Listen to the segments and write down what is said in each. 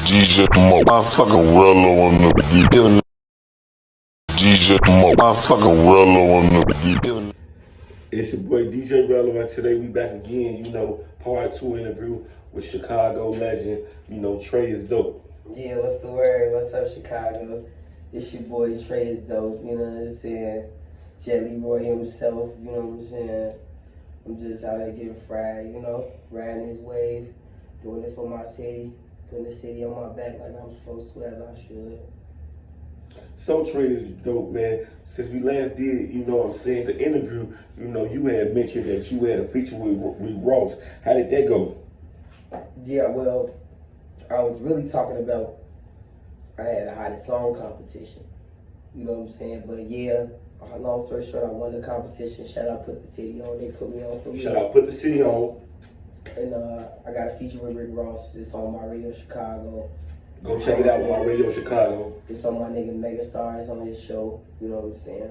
DJ motherfucking Rello on the beat. DJ motherfucking Rello on the beat. It's your boy DJ Rello, and today we back again, part 2 interview with Chicago legend, Treizdope. Yeah, what's the word? What's up, Chicago? It's your boy Treizdope, you know what I'm saying? Jet Leroy himself, you know what I'm saying? I'm just out here getting fried, riding this wave, doing it for my city, putting the city on my back like I'm supposed to, as I should. So Treizdope, man, since we last did, the interview, you had mentioned that you had a feature with Ross. How did that go? Yeah, well, I was really talking about, I had a hottest song competition, you know what I'm saying? But yeah, long story short, I won the competition. Shout out Put the City On. They put me on for me. Shout out Put the City On. And I got a feature with Rick Ross. It's on my Radio Chicago. Go check it out on my Radio Chicago. It's on my nigga Megastar. It's on his show. You know what I'm saying?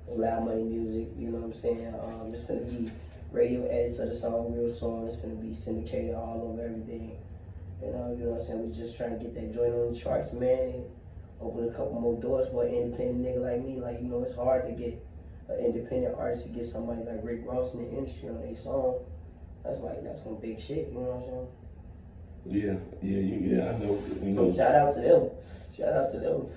Loud Money Music. You know what I'm saying? It's finna be radio edits of the song real soon. It's finna be syndicated all over everything. And you know what I'm saying? We just trying to get that joint on the charts, man. And open a couple more doors for an independent nigga like me. Like, it's hard to get an independent artist to get somebody like Rick Ross in the industry on a song. That's some big shit, you know what I'm saying? Yeah, I know. So shout out to them. Shout out to them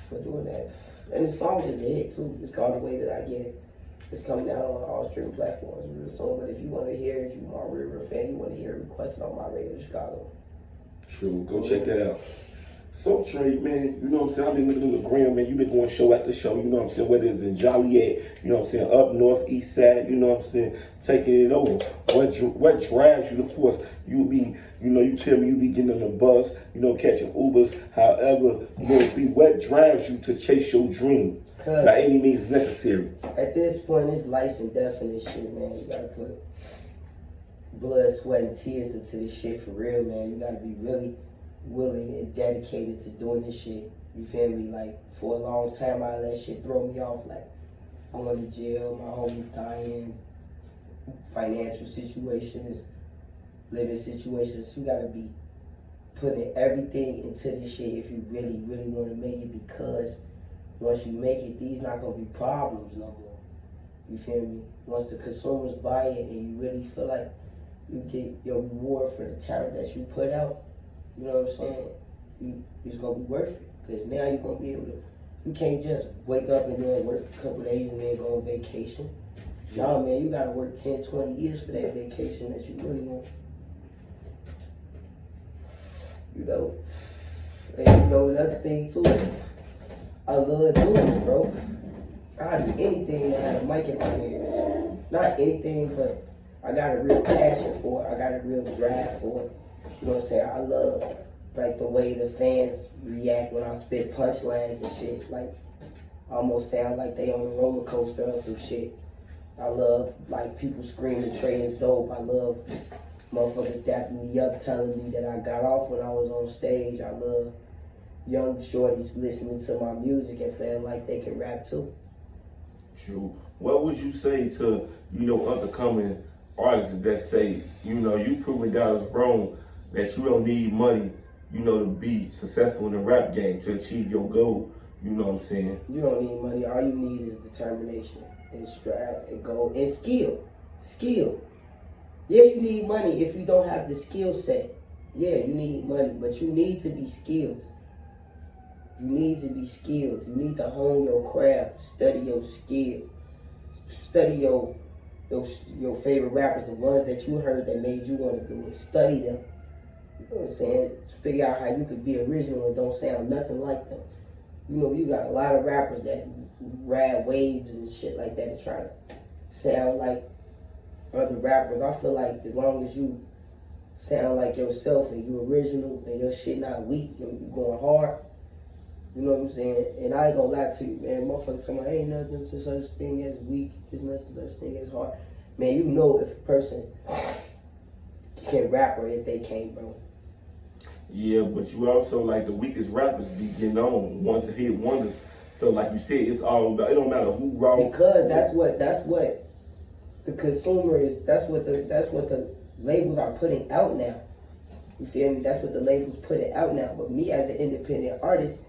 for doing that. And the song is a hit too. It's called The Way That I Get It. It's coming out on all streaming platforms real soon. But if you want to hear it, if you are a real fan, you want to hear it, request it on my Radio Chicago. True, go check that out. So Trey, man, you know what I'm saying? I've been looking at the gram, man. You've been going show after show, you know what I'm saying? Whether it's in Joliet, you know what I'm saying, up north, east side, you know what I'm saying, taking it over. What drives you? Of course, you be, you tell me you be getting on the bus, catching Ubers, however, what drives you to chase your dream by any means necessary? At this point, it's life and death in this shit, man. You gotta put blood, sweat, and tears into this shit for real, man. You gotta be really willing and dedicated to doing this shit. You feel me? Like, for a long time, I let shit throw me off, like going to jail, my homies dying, financial situations, living situations. You gotta be putting everything into this shit if you really, really want to make it, because once you make it, these not gonna be problems no more. You feel me? Once the consumers buy it and you really feel like you get your reward for the talent that you put out, you know what I'm saying? It's gonna be worth it, because now you're gonna be able to. You can't just wake up and then work a couple days and then go on vacation. Nah, man, you gotta work 10, 20 years for that vacation that you really want. And another thing too, I love doing it, bro. I'd do anything that had a mic in my hand. Not anything, but I got a real passion for it. I got a real drive for it. You know what I'm saying? I love, like, the way the fans react when I spit punchlines and shit. Like, almost sound like they on a roller coaster or some shit. I love, like, people screaming Treizdope. I love motherfuckers dapping me up, telling me that I got off when I was on stage. I love young shorties listening to my music and feeling like they can rap too. True. What would you say to, other coming artists that say, you proving God is wrong, that you don't need money, to be successful in the rap game, to achieve your goal, you know what I'm saying? You don't need money. All you need is determination and strive and goal and skill. Skill. Yeah, you need money if you don't have the skill set. Yeah, you need money, but you need to be skilled. You need to be skilled. You need to hone your craft, study your skill, study your favorite rappers, the ones that you heard that made you want to do it. Study them. You know what I'm saying? Figure out how you could be original and don't sound nothing like them. You got a lot of rappers that ride waves and shit like that to try to sound like other rappers. I feel like as long as you sound like yourself and you original and your shit not weak, you going hard, you know what I'm saying? And I ain't gonna lie to you, man. Motherfuckers tell me, ain't nothing such thing as weak, there's nothing such thing as hard. Man, you know if a person can rap or if they can't, bro. Yeah, but you also, like, the weakest rappers be getting on one to hit wonders. So like you said, it's all about, it don't matter who wrong. Because that's what the consumer is, that's what the labels are putting out now. You feel me? That's what the labels put it out now. But me as an independent artist,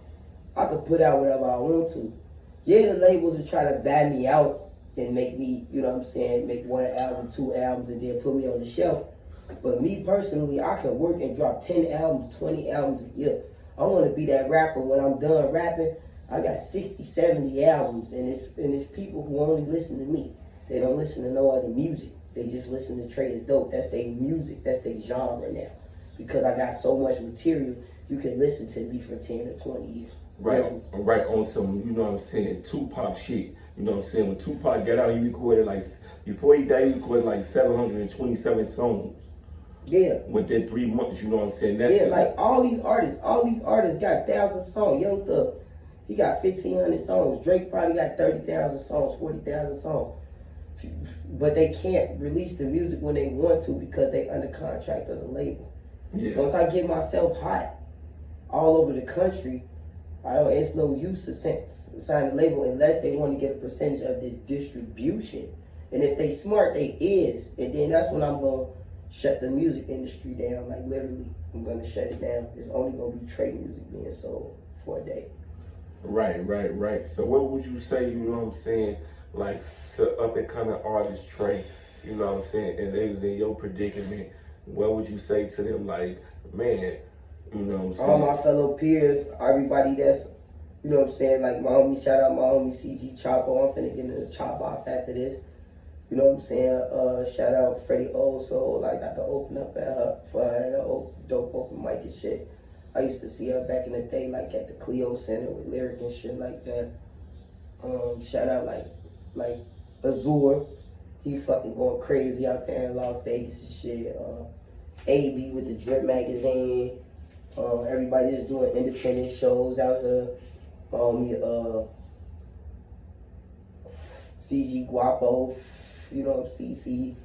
I could put out whatever I want to. Yeah, the labels will try to buy me out and make me, you know what I'm saying, make one album, 2 albums, and then put me on the shelf. But me personally, I can work and drop 10 albums, 20 albums a year. I want to be that rapper when I'm done rapping. I got 60, 70 albums, and it's people who only listen to me. They don't listen to no other music. They just listen to Treizdope. That's their music. That's their genre now. Because I got so much material, you can listen to me for 10 or 20 years. Right, right on some, you know what I'm saying, Tupac shit. You know what I'm saying? When Tupac got out, he recorded like, before he died, he recorded like 727 songs. Yeah. Within 3 months, you know what I'm saying? That's like all these artists got 1,000 songs. Young Thug, he got 1,500 songs. Drake probably got 30,000 songs, 40,000 songs. But they can't release the music when they want to because they under contract of the label. Yeah. Once I get myself hot all over the country, it's no use to sign a label unless they want to get a percentage of this distribution. And if they smart, they is. And then that's when I'm going to shut the music industry down. Like literally, I'm going to shut it down. There's only going to be Trey music being sold for a day. Right. So what would you say, you know what I'm saying, like to up and coming artist Trey, you know what I'm saying, and they was in your predicament, what would you say to them, like, man, you know what I'm saying? All my fellow peers, everybody that's, you know what I'm saying, like my homie, shout out my homie CG Chapo. I'm finna get into the chop box after this. You know what I'm saying? Shout out Freddie O. So I got to open up at her for her dope open mic and shit. I used to see her back in the day, like at the Clio Center with Lyric and shit like that. Shout out like Azure. He fucking going crazy out there in Las Vegas and shit. AB with the Drip magazine. Everybody that's doing independent shows out here. CG Guapo, you know, CC,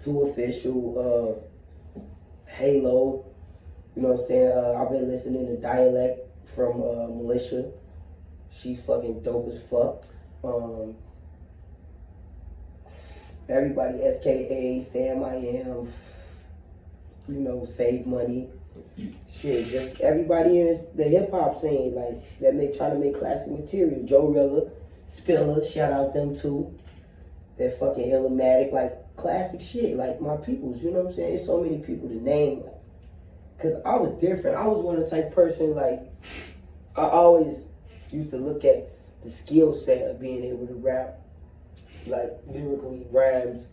2 Official, Halo, you know what I'm saying? I've been listening to Dialect from Militia. She's fucking dope as fuck. Everybody, SKA, Sam I Am, you know, Save Money. Shit, just everybody in the hip hop scene, like that try to make classic material. Joe Rilla, Spiller, shout out them too. They're fucking Illmatic, like classic shit, like my peoples, you know what I'm saying? There's so many people to name, like, cause I was different. I was one of the type of person, like, I always used to look at the skill set of being able to rap, like lyrically rhymes,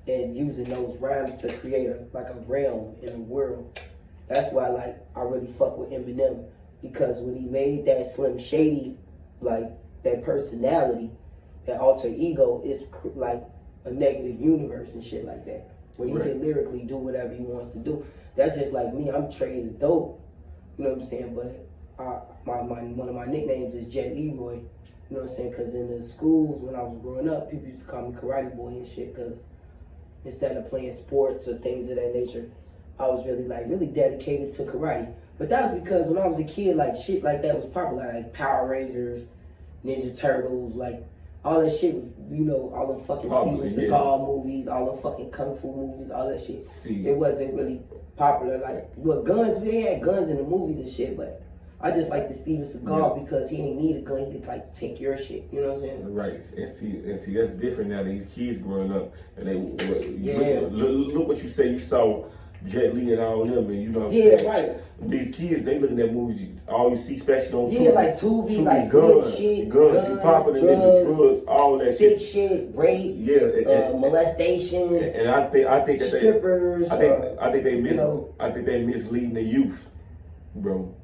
and using those rhymes to create a realm in a world. That's why, like, I really fuck with Eminem, because when he made that Slim Shady, like, that personality, that alter ego, is like a negative universe and shit like that. When he can lyrically do whatever he wants to do. That's just like me. I'm Treizdope. You know what I'm saying? But one of my nicknames is Jet Leroy. You know what I'm saying? Because in the schools, when I was growing up, people used to call me Karate Boy and shit, because instead of playing sports or things of that nature, I was really dedicated to karate. But that was because when I was a kid, like, shit like that was popular, like Power Rangers, Ninja Turtles, like, all that shit was, you know, all the fucking Steven Seagal movies, all the fucking Kung Fu movies, all that shit. It wasn't really popular. Like, well, guns, we had guns in the movies and shit, but I just like the Steven Seagal because he ain't need a gun. He could, like, take your shit. You know what I'm saying? Right. And see, that's different now. These kids growing up, and they look what you say. You saw Jet Li and all them, and you know what I'm saying? Right. These kids, they looking at movies, all you see, especially on Tubi. Like Tubi, like guns, shit, guns, popping drugs, all that shit, rape, molestation, and I think that strippers. I think they misleading the youth, bro.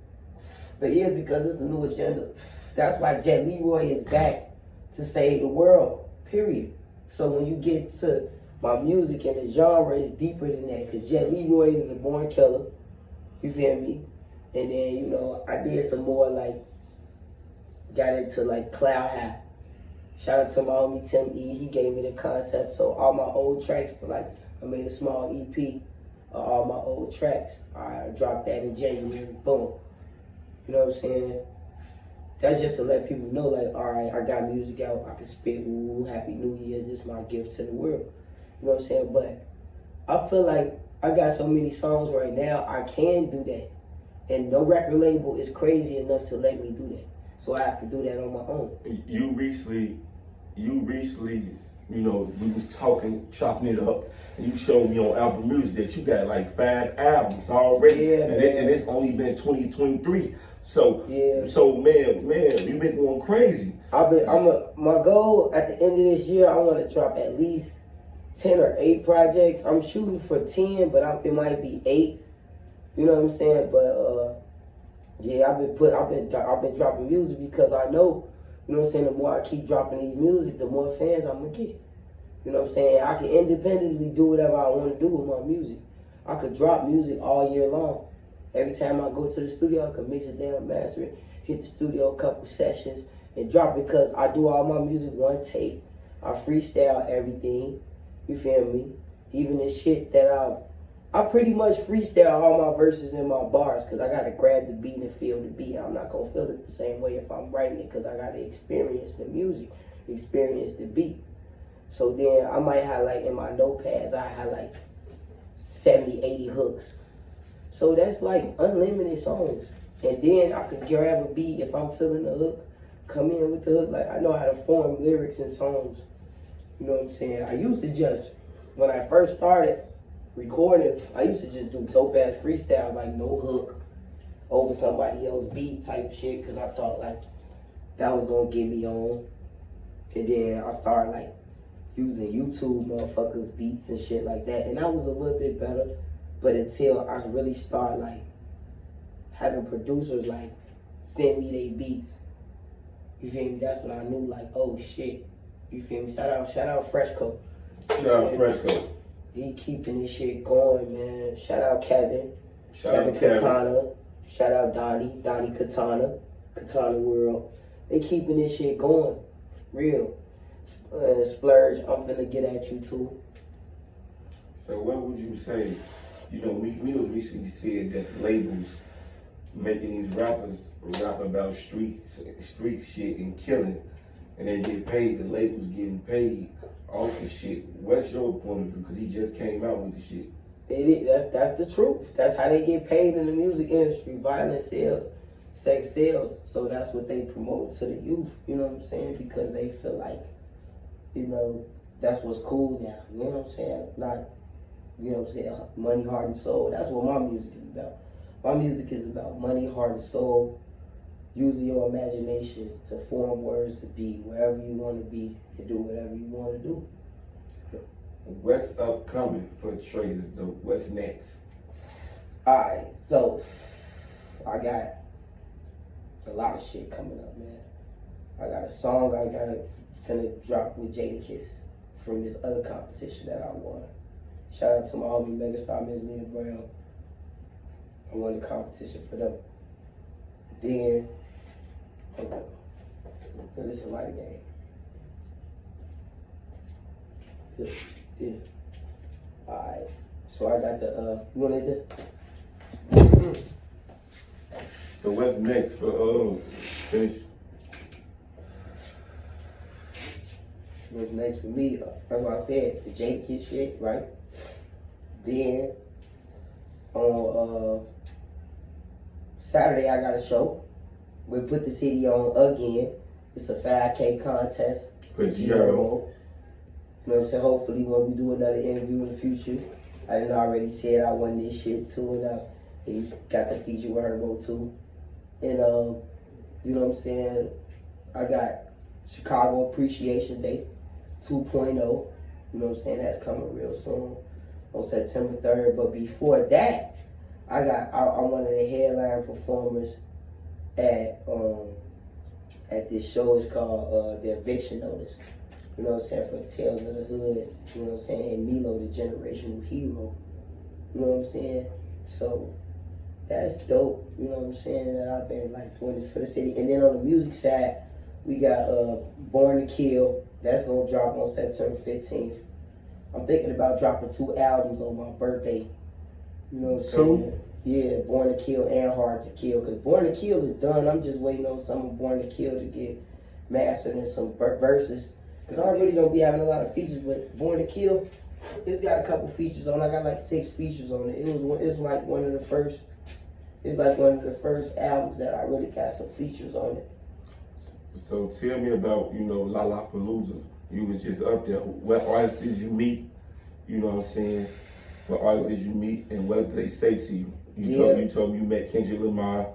It is, because it's a new agenda. That's why Jet Leroy is back to save the world. Period. So when you get to my music and the genre is deeper than that, because Jet Leroy is a born killer. You feel me? And then, you know, I did some more, like, got into, like, Cloud High. Shout out to my homie Tim E. He gave me the concept. So all my old tracks, like, I made a small EP of all my old tracks. I dropped that in January. Boom. You know what I'm saying? That's just to let people know, like, all right, I got music out. I can spit. Ooh, Happy New Year's. This is my gift to the world. You know what I'm saying? But I feel like I got so many songs right now, I can do that. And no record label is crazy enough to let me do that. So I have to do that on my own. You recently, you know, we was talking, chopping it up, and you showed me on Apple Music that you got like 5 albums already. Yeah, and it's only been 2023. So, yeah. So man, you been going crazy. My goal at the end of this year, I want to drop at least 10 or 8 projects. I'm shooting for 10, but it might be 8. You know what I'm saying? But yeah, I've been dropping music because I know, you know what I'm saying, the more I keep dropping these music, the more fans I'm gonna get. You know what I'm saying? I can independently do whatever I want to do with my music. I could drop music all year long. Every time I go to the studio, I can mix it down, master it, hit the studio a couple sessions, and drop it because I do all my music one take. I freestyle everything. You feel me? Even the shit that I pretty much freestyle all my verses and my bars because I gotta grab the beat and feel the beat. I'm not gonna feel it the same way if I'm writing it because I gotta experience the music, experience the beat. So then I might have like in my notepads, I have like 70, 80 hooks. So that's like unlimited songs. And then I could grab a beat if I'm feeling the hook, come in with the hook. Like I know how to form lyrics and songs. You know what I'm saying? I used to just, when I first started recording, I used to just do dope ass freestyles like no hook over somebody else's beat type shit because I thought like that was gonna get me on. And then I started like using YouTube motherfuckers beats and shit like that, and that was a little bit better. But until I really start like having producers like send me their beats, you feel me? That's when I knew like, oh shit, you feel me? Shout out Fresco. Shout out Fresco. He keeping this shit going, man. Shout out Kevin. Shout out Kevin. Katana. Shout out Donnie Katana World. They keeping this shit going, real. Splurge, I'm finna get at you too. So what would you say? You know, Meek Mills recently said that labels making these rappers rap about street shit and killing, and they get paid. The labels getting paid off the shit. What's your point of view? Because he just came out with the shit. That's the truth. That's how they get paid in the music industry. Violence sells, sex sells. So that's what they promote to the youth. You know what I'm saying? Because they feel like, you know, that's what's cool now. You know what I'm saying? Not, you know what I'm saying, money, heart, and soul. That's what my music is about. My music is about money, heart, and soul. Using your imagination to form words to be wherever you want to be and do whatever you want to do. What's upcoming for Treizdope? What's next? Alright, so I got a lot of shit coming up, man. I got a song I gotta finna drop with Jadakiss from this other competition that I won. Shout out to my homie Megastar, Miss Mina Brown. I won the competition for them. Then, hold on. This is right again. Yeah. Alright. So I got the you want it? So what's next for finish? What's next for me? That's what I said. The Jadakiss shit, right? Then on Saturday I got a show. We put the city on again. It's a 5K contest for Giro. You know what I'm saying? Hopefully when we do another interview in the future, I done already said I won this shit too, and I got the feature with Herbo too. And you know what I'm saying? I got Chicago Appreciation Day 2.0. You know what I'm saying? That's coming real soon on September 3rd. But before that, I'm one of the headline performers at this show. It's called The Eviction Notice. You know what I'm saying? For Tales of the Hood. You know what I'm saying? And Milo, the generational hero. You know what I'm saying? So that's dope. You know what I'm saying? That I've been like doing this for the city. And then on the music side, we got Born to Kill. That's gonna drop on September 15th. I'm thinking about dropping 2 albums on my birthday. You know what I'm saying? Yeah, Born to Kill and Hard to Kill. Because Born to Kill is done. I'm just waiting on some of Born to Kill to get mastered and some verses. Because I'm really going to be having a lot of features, but Born to Kill, It's got a couple features on it. I got like 6 features on it. It's like one of the first. It's like one of the first albums that I really got some features on it. So tell me about, Lollapalooza. You was just up there. What artists did you meet? You know what I'm saying? What artists did you meet and what did they say to you? You told me you met Kendrick Lamar.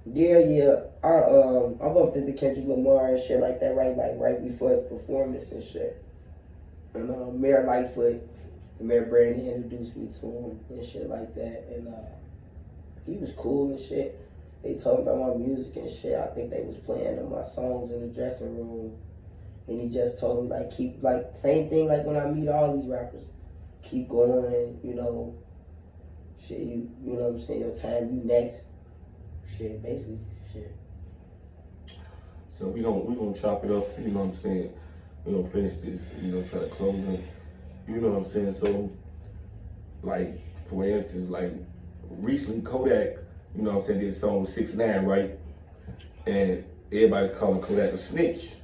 Yeah. I bumped into Kendrick Lamar and shit like that right before his performance and shit. And Mayor Lightfoot and Mayor Brandy introduced me to him and shit like that. And he was cool and shit. They told me about my music and shit. I think they was playing my songs in the dressing room. And he just told me, keep, same thing like when I meet all these rappers. Keep going, shit, you know what I'm saying, your time, you next. Shit, basically, shit. So we gonna chop it up, you know what I'm saying? We're gonna finish this, try to close it. You know what I'm saying? So, for instance, recently Kodak, you know what I'm saying, did a song with 6ix9ine, right? And everybody's calling Kodak a snitch.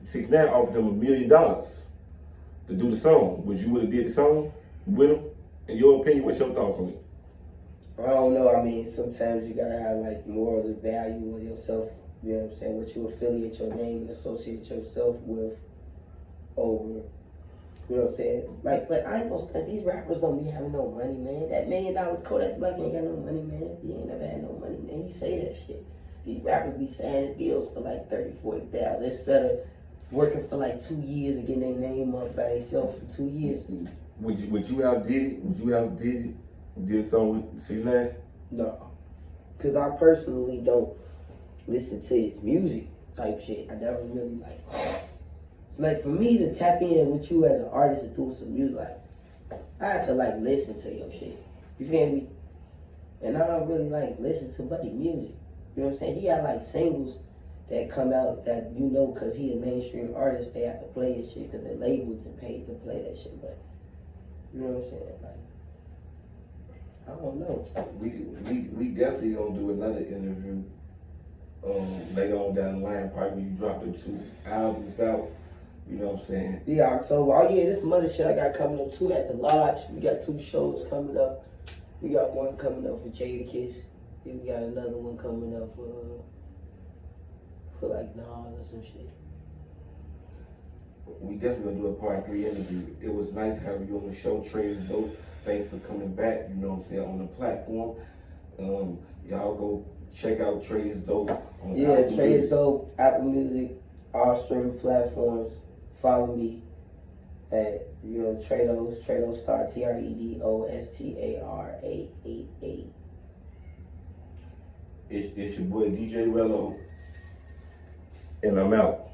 6ix9ine offered him $1 million to do the song. Would you have did the song with him? In your opinion, what's your thoughts on it? I don't know. I mean, sometimes you gotta have morals and value with yourself. You know what I'm saying? What you affiliate your name and associate yourself with over. You know what I'm saying? But I ain't gonna stand. These rappers don't be having no money, man. That $1 million Kodak Black ain't got no money, man. He ain't never had no money, man. He say that shit. These rappers be signing deals for $30,000, $40,000. It's better working for 2 years and getting their name up by themselves for 2 years. Would you have did it? Would you have did a song with 6ix9ine? No. Because I personally don't listen to his music type shit. I never really for me to tap in with you as an artist and do some music, I have to listen to your shit. You feel me? And I don't really listen to buddy music. You know what I'm saying? He got singles that come out that because he a mainstream artist, they have to play his shit because the labels get paid to play that shit. But you know what I'm saying? I don't know. We definitely gonna do another interview later on down the line, probably when you drop the 2 albums out. You know what I'm saying? Yeah, October. Oh yeah, this some other shit I got coming up too at the Lodge. We got 2 shows coming up. We got one coming up for Jadakiss. Then we got another one coming up for Nas or some shit. We definitely gonna do a part 3 interview. It was nice having you on the show, Treizdope. Thanks for coming back, you know what I'm saying, on the platform. Y'all go check out Treizdope. Yeah, Treizdope, Apple Music, all streaming platforms. Follow me at Treizdope Star, TREDOSTAR888. It's your boy DJ Rello, and I'm out.